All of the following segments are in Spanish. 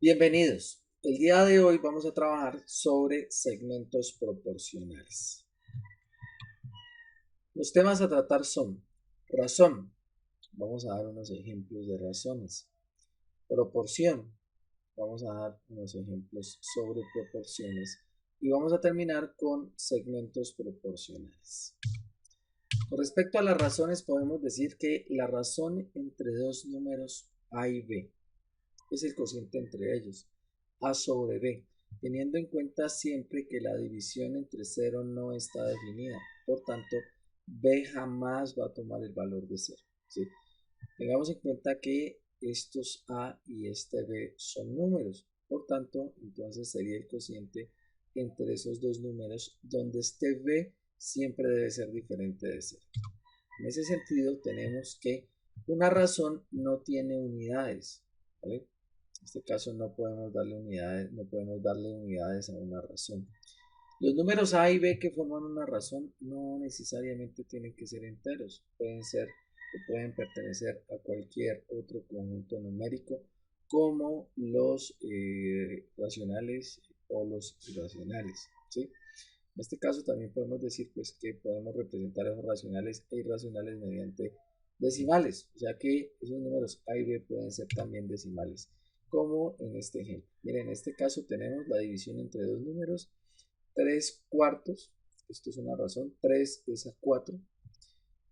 Bienvenidos. El día de hoy vamos a trabajar sobre segmentos proporcionales. Los temas a tratar son razón. Vamos a dar unos ejemplos de razones. Proporción. Vamos a dar unos ejemplos sobre proporciones. Y vamos a terminar con segmentos proporcionales. Con respecto a las razones, podemos decir que la razón entre dos números A y B es el cociente entre ellos, A sobre B, teniendo en cuenta siempre que la división entre 0 no está definida. Por tanto, B jamás va a tomar el valor de 0. ¿Sí? Tengamos en cuenta que estos A y este B son números. Por tanto, entonces sería el cociente entre esos dos números, donde este B siempre debe ser diferente de 0. En ese sentido, tenemos que una razón no tiene unidades, ¿vale? En este caso no podemos darle unidades a una razón. Los números A y B que forman una razón no necesariamente tienen que ser enteros, pueden pertenecer a cualquier otro conjunto numérico como los racionales o los irracionales, ¿sí? En este caso también podemos decir pues, que podemos representar esos racionales e irracionales mediante decimales, o sea que esos números A y B pueden ser también decimales, como en este ejemplo. Miren, en este caso tenemos la división entre dos números, 3 cuartos, esto es una razón, 3 es a 4.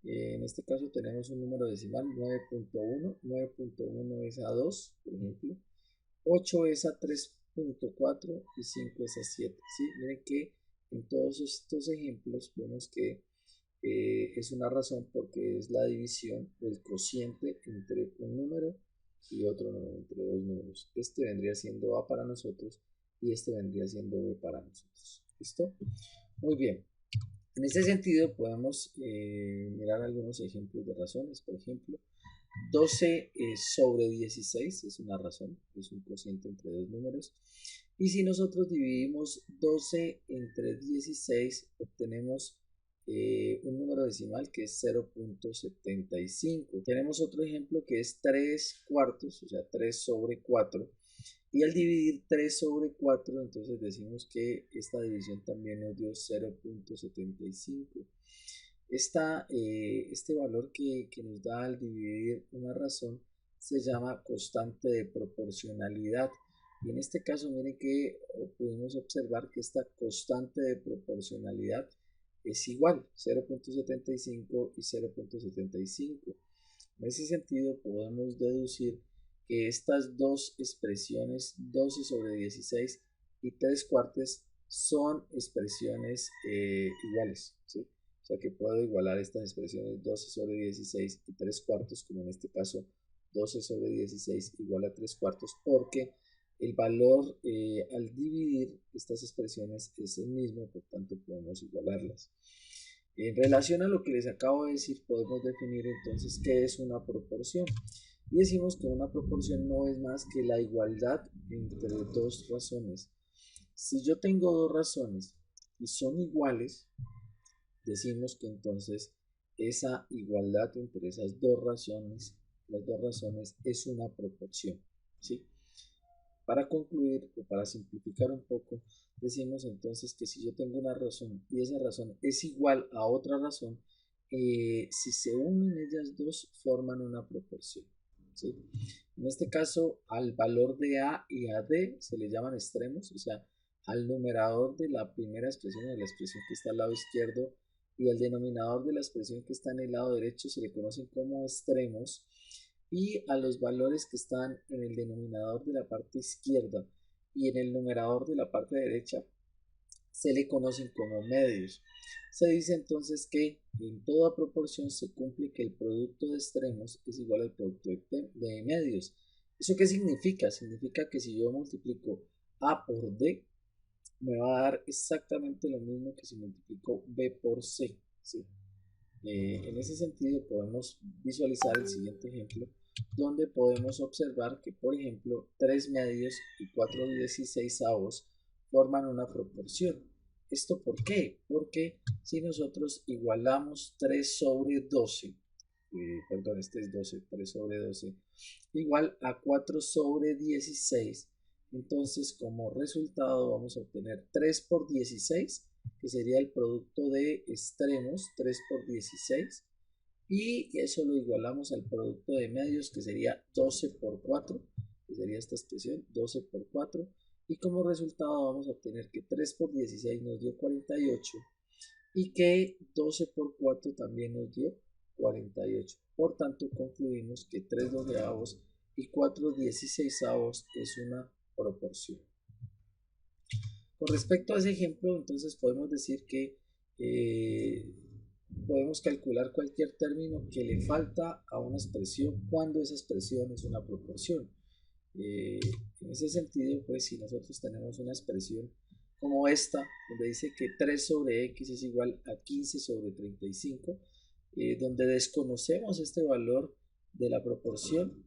En este caso tenemos un número decimal 9.1, 9.1 es a 2, por ejemplo, 8 es a 3.4 y 5 es a 7. ¿Sí? Miren que en todos estos ejemplos vemos que es una razón porque es la división del cociente entre un número y otro número, entre dos números. Este vendría siendo A para nosotros y este vendría siendo B para nosotros. ¿Listo? Muy bien. En este sentido podemos mirar algunos ejemplos de razones. Por ejemplo, 12 sobre 16 es una razón, es un cociente entre dos números. Y si nosotros dividimos 12 entre 16, obtenemos un número decimal que es 0.75. Tenemos otro ejemplo que es 3 cuartos, o sea, 3 sobre 4. Y al dividir 3 sobre 4, entonces decimos que esta división también nos dio 0.75. Este valor que nos da al dividir una razón se llama constante de proporcionalidad. Y en este caso, miren que pudimos observar que esta constante de proporcionalidad es igual, 0.75 y 0.75. En ese sentido, podemos deducir que estas dos expresiones, 12 sobre 16 y 3 cuartos, son expresiones iguales, ¿sí? O sea que puedo igualar estas expresiones 12 sobre 16 y 3 cuartos, como en este caso 12 sobre 16 igual a 3 cuartos, porque el valor al dividir estas expresiones es el mismo, por tanto podemos igualarlas. En relación a lo que les acabo de decir, podemos definir entonces qué es una proporción. Y decimos que una proporción no es más que la igualdad entre dos razones. Si yo tengo dos razones y son iguales, decimos que entonces esa igualdad entre esas dos razones, las dos razones, es una proporción, ¿sí? Para concluir o para simplificar un poco, decimos entonces que si yo tengo una razón y esa razón es igual a otra razón, si se unen ellas dos forman una proporción, ¿sí? En este caso, al valor de A y a D se le llaman extremos, o sea, al numerador de la primera expresión, de la expresión que está al lado izquierdo, y al denominador de la expresión que está en el lado derecho se le conocen como extremos, y a los valores que están en el denominador de la parte izquierda y en el numerador de la parte derecha se le conocen como medios. Se dice entonces que en toda proporción se cumple que el producto de extremos es igual al producto de medios. ¿Eso qué significa? Significa que si yo multiplico A por D, me va a dar exactamente lo mismo que si multiplico B por C, ¿sí? En ese sentido podemos visualizar el siguiente ejemplo donde podemos observar que por ejemplo 3 medios y 4 16avos forman una proporción. ¿Esto por qué? Porque si nosotros igualamos 3 sobre 12, perdón, este es 12, 3 sobre 12, igual a 4 sobre 16, Entonces, como resultado vamos a obtener 3 por 16, que sería el producto de extremos, 3 por 16, y eso lo igualamos al producto de medios, que sería 12 por 4, que sería esta expresión, 12 por 4, y como resultado vamos a obtener que 3 por 16 nos dio 48 y que 12 por 4 también nos dio 48. Por tanto, concluimos que 3 doceavos y 4 16avos es una proporción. Con respecto a ese ejemplo, entonces podemos decir que podemos calcular cualquier término que le falta a una expresión cuando esa expresión es una proporción. En ese sentido, pues si nosotros tenemos una expresión como esta, donde dice que 3 sobre x es igual a 15 sobre 35, donde desconocemos este valor de la proporción,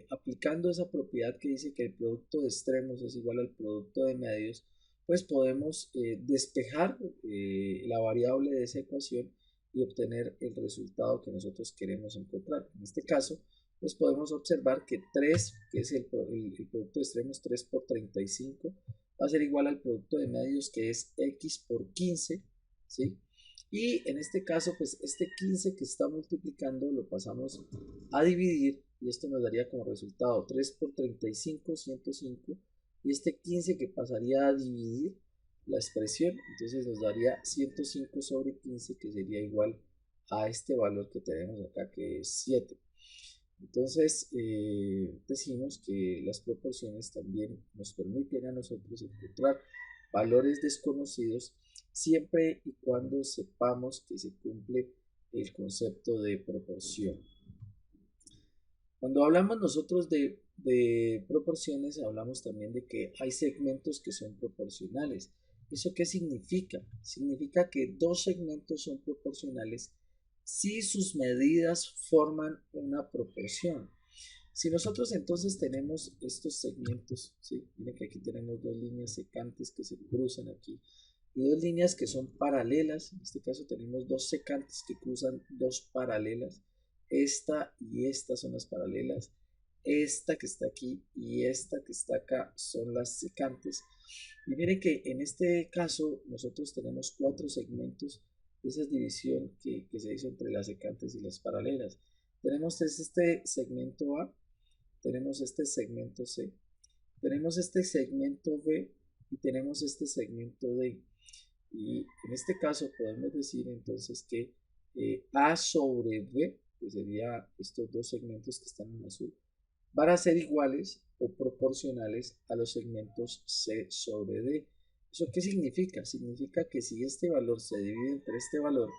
aplicando esa propiedad que dice que el producto de extremos es igual al producto de medios, pues podemos despejar la variable de esa ecuación y obtener el resultado que nosotros queremos encontrar. En este caso, pues podemos observar que 3, que es el producto de extremos, 3 por 35, va a ser igual al producto de medios, que es x por 15, ¿sí? Y en este caso, pues este 15 que está multiplicando lo pasamos a dividir y esto nos daría como resultado 3 por 35, 105, y este 15 que pasaría a dividir la expresión, entonces nos daría 105 sobre 15, que sería igual a este valor que tenemos acá, que es 7. Entonces, decimos que las proporciones también nos permiten a nosotros encontrar valores desconocidos siempre y cuando sepamos que se cumple el concepto de proporción. Cuando hablamos nosotros de proporciones, hablamos también de que hay segmentos que son proporcionales. ¿Eso qué significa? Significa que dos segmentos son proporcionales si sus medidas forman una proporción. Si nosotros entonces tenemos estos segmentos, ¿sí? Miren que aquí tenemos dos líneas secantes que se cruzan aquí y dos líneas que son paralelas. En este caso tenemos dos secantes que cruzan dos paralelas. Esta y esta son las paralelas. Esta que está aquí y esta que está acá son las secantes. Y miren que en este caso nosotros tenemos cuatro segmentos de esa división que se hizo entre las secantes y las paralelas. Tenemos este segmento A, tenemos este segmento C, tenemos este segmento B y tenemos este segmento D. Y en este caso podemos decir entonces que A sobre B, que sería estos dos segmentos que están en azul, van a ser iguales o proporcionales a los segmentos C sobre D. ¿Eso qué significa? Significa que si este valor se divide entre este valor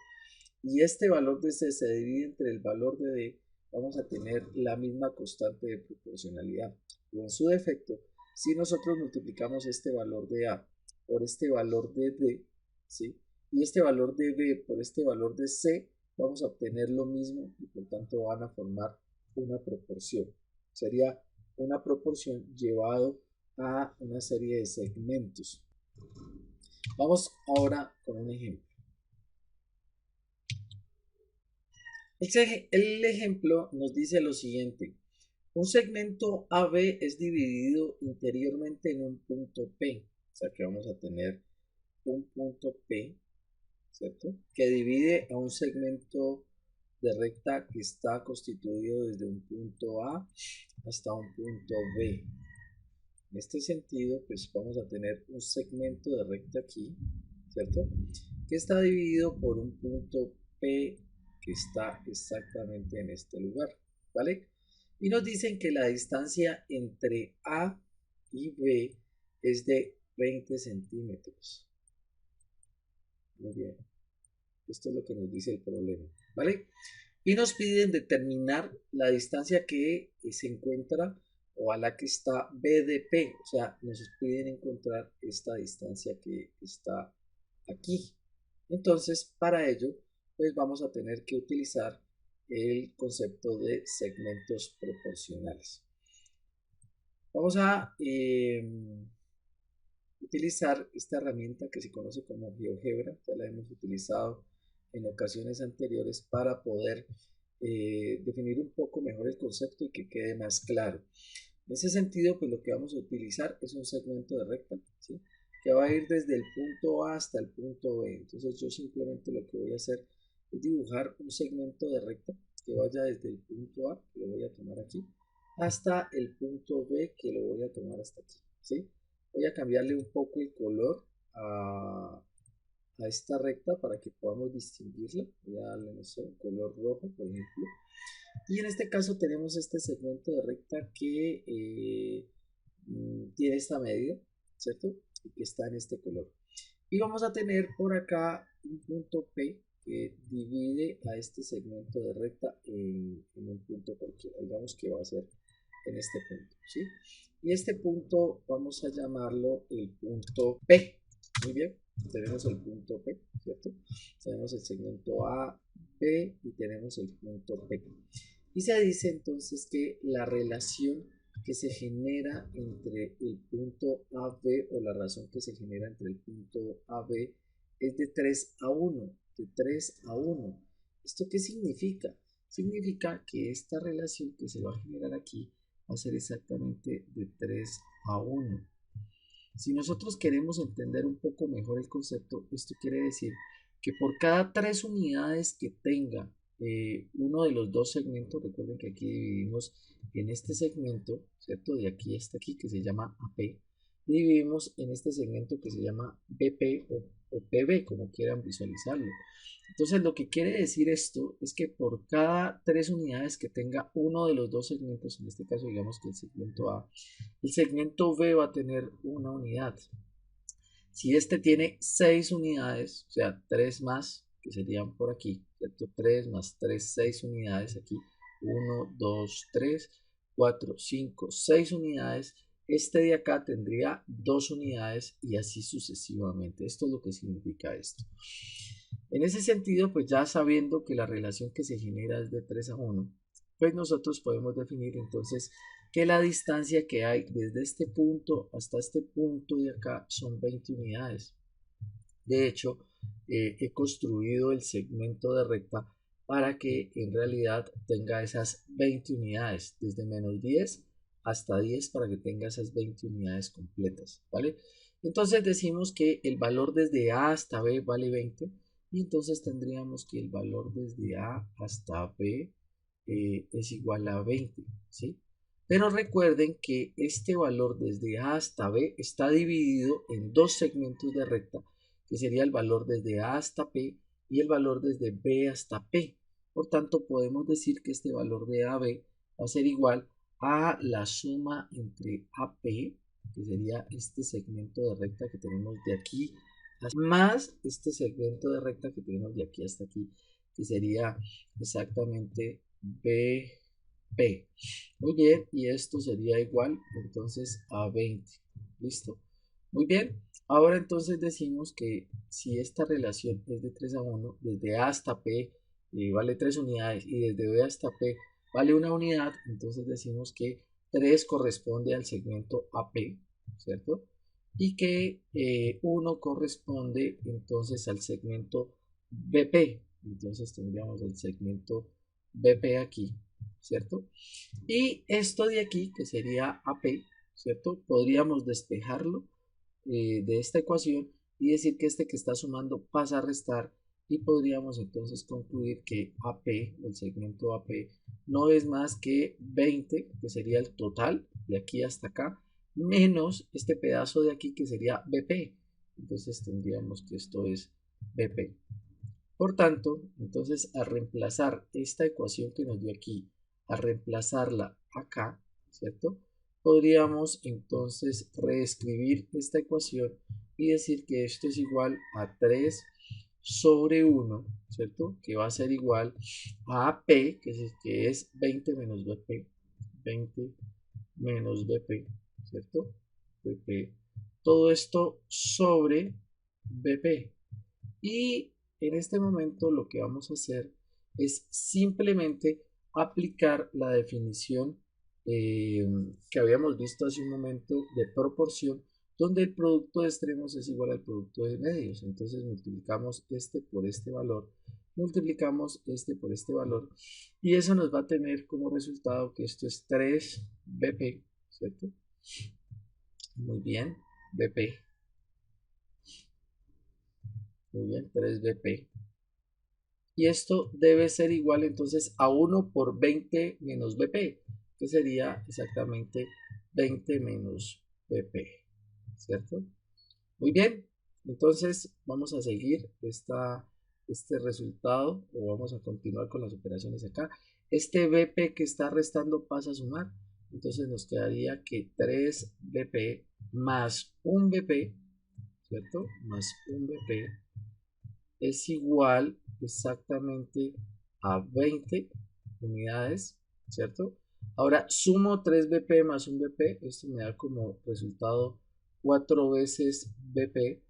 y este valor de C se divide entre el valor de D, vamos a tener la misma constante de proporcionalidad. O en su defecto, si nosotros multiplicamos este valor de A por este valor de D, ¿sí? Y este valor de B por este valor de C, vamos a obtener lo mismo y por tanto van a formar una proporción. Sería una proporción llevado a una serie de segmentos. Vamos ahora con un ejemplo. El ejemplo nos dice lo siguiente. Un segmento AB es dividido interiormente en un punto P. O sea que vamos a tener un punto P, ¿cierto? Que divide a un segmento de recta que está constituido desde un punto A hasta un punto B. En este sentido, pues vamos a tener un segmento de recta aquí, ¿cierto? Que está dividido por un punto P que está exactamente en este lugar, ¿vale? Y nos dicen que la distancia entre A y B es de 20 centímetros. Muy bien. Esto es lo que nos dice el problema, ¿vale? Y nos piden determinar la distancia que se encuentra o a la que está B de P. O sea, nos piden encontrar esta distancia que está aquí. Entonces, para ello, pues vamos a tener que utilizar el concepto de segmentos proporcionales. Vamos a utilizar esta herramienta que se conoce como GeoGebra. Ya la hemos utilizado en ocasiones anteriores para poder definir un poco mejor el concepto y que quede más claro. En ese sentido, pues lo que vamos a utilizar es un segmento de recta, ¿sí? Que va a ir desde el punto A hasta el punto B. Entonces yo simplemente lo que voy a hacer es dibujar un segmento de recta que vaya desde el punto A, que lo voy a tomar aquí, hasta el punto B, que lo voy a tomar hasta aquí, ¿sí? Voy a cambiarle un poco el color a esta recta para que podamos distinguirla. Voy a darle, no sé, un color rojo, por ejemplo. Y en este caso tenemos este segmento de recta que tiene esta medida, ¿cierto? Y que está en este color. Y vamos a tener por acá un punto P que divide a este segmento de recta en un punto cualquiera. Digamos que va a ser en este punto, ¿sí? Y este punto vamos a llamarlo el punto P. Muy bien, tenemos el punto P, ¿cierto? Tenemos el segmento A, B y tenemos el punto P. Y se dice entonces que la relación que se genera entre el punto AB o la razón que se genera entre el punto AB es de 3 a 1, de 3 a 1. ¿Esto qué significa? Significa que esta relación que se va a generar aquí va a ser exactamente de 3 a 1. Si nosotros queremos entender un poco mejor el concepto, esto quiere decir que por cada 3 unidades que tenga uno de los dos segmentos, recuerden que aquí dividimos en este segmento, ¿cierto? De aquí hasta aquí, que se llama AP, y dividimos en este segmento que se llama BP o PB, como quieran visualizarlo. Entonces, lo que quiere decir esto es que por cada 3 unidades que tenga uno de los dos segmentos, en este caso digamos que el segmento A, el segmento B va a tener una unidad. Si este tiene 6 unidades, o sea, 3 más, que serían por aquí, ¿cierto? 3 más 3, 6 unidades aquí. 1, 2, 3, 4, 5, 6 unidades. Este de acá tendría 2 unidades y así sucesivamente. Esto es lo que significa esto. En ese sentido, pues ya sabiendo que la relación que se genera es de 3 a 1, pues nosotros podemos definir entonces que la distancia que hay desde este punto hasta este punto de acá son 20 unidades. De hecho, he construido el segmento de recta para que en realidad tenga esas 20 unidades, desde menos 10 hasta 10 para que tenga esas 20 unidades completas, ¿vale? Entonces decimos que el valor desde A hasta B vale 20 y entonces tendríamos que el valor desde A hasta B es igual a 20, ¿sí? Pero recuerden que este valor desde A hasta B está dividido en dos segmentos de recta, que sería el valor desde A hasta P y el valor desde B hasta P. Por tanto, podemos decir que este valor de AB va a ser igual a la suma entre AP, que sería este segmento de recta que tenemos de aquí, más este segmento de recta que tenemos de aquí hasta aquí, que sería exactamente BP. Muy bien, y esto sería igual entonces a 20. ¿Listo? Muy bien. Ahora entonces decimos que si esta relación es de 3 a 1, desde A hasta P vale 3 unidades y desde B hasta P vale una unidad, entonces decimos que 3 corresponde al segmento AP, ¿cierto? Y que 1 corresponde entonces al segmento BP. Entonces tendríamos el segmento BP aquí, ¿cierto? Y esto de aquí, que sería AP, ¿cierto? Podríamos despejarlo de esta ecuación y decir que este que está sumando pasa a restar y podríamos entonces concluir que AP, el segmento AP, no es más que 20, que sería el total de aquí hasta acá, menos este pedazo de aquí que sería BP. Entonces tendríamos que esto es BP. Por tanto, entonces al reemplazar esta ecuación que nos dio aquí, a reemplazarla acá, ¿cierto? Podríamos entonces reescribir esta ecuación y decir que esto es igual a 3 sobre 1, ¿cierto? Que va a ser igual a P, que es 20 menos BP, 20 menos BP, ¿cierto? BP. Todo esto sobre BP. Y en este momento lo que vamos a hacer es simplemente aplicar la definición que habíamos visto hace un momento de proporción, donde el producto de extremos es igual al producto de medios. Entonces multiplicamos este por este valor, multiplicamos este por este valor, y eso nos va a tener como resultado que esto es 3BP, ¿cierto? Muy bien, BP. Muy bien, 3BP. Y esto debe ser igual entonces a 1 por 20 menos BP, que sería exactamente 20 menos BP, ¿cierto? Muy bien, entonces vamos a seguir este resultado o vamos a continuar con las operaciones acá. Este BP que está restando pasa a sumar, entonces nos quedaría que 3BP más un BP, ¿cierto? Más un BP es igual exactamente a 20 unidades, ¿cierto? Ahora sumo 3 BP más un BP, esto me da como resultado 4 veces BP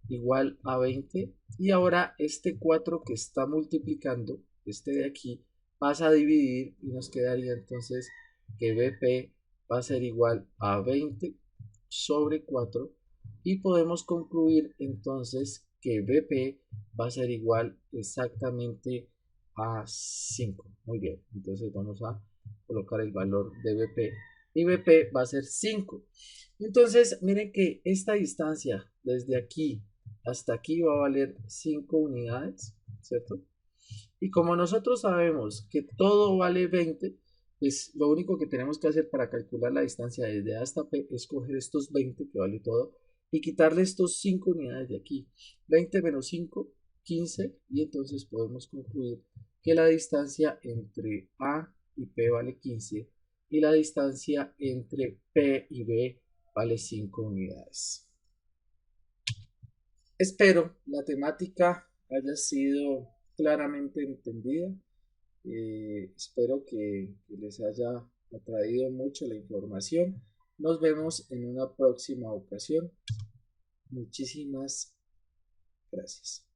igual a 20. Y ahora este 4 que está multiplicando, este de aquí, pasa a dividir y nos quedaría entonces que BP va a ser igual a 20 sobre 4 y podemos concluir entonces que BP va a ser igual exactamente a 5. Muy bien, entonces vamos a colocar el valor de BP y BP va a ser 5. Entonces, miren que esta distancia desde aquí hasta aquí va a valer 5 unidades, ¿cierto? Y como nosotros sabemos que todo vale 20, pues lo único que tenemos que hacer para calcular la distancia desde A hasta P es coger estos 20 que vale todo y quitarle estos 5 unidades de aquí. 20 menos 5, 15, y entonces podemos concluir que la distancia entre A y P vale 15 y la distancia entre P y B vale 5 unidades. Espero la temática haya sido claramente entendida. Espero que les haya atraído mucho la información. Nos vemos en una próxima ocasión. Muchísimas gracias.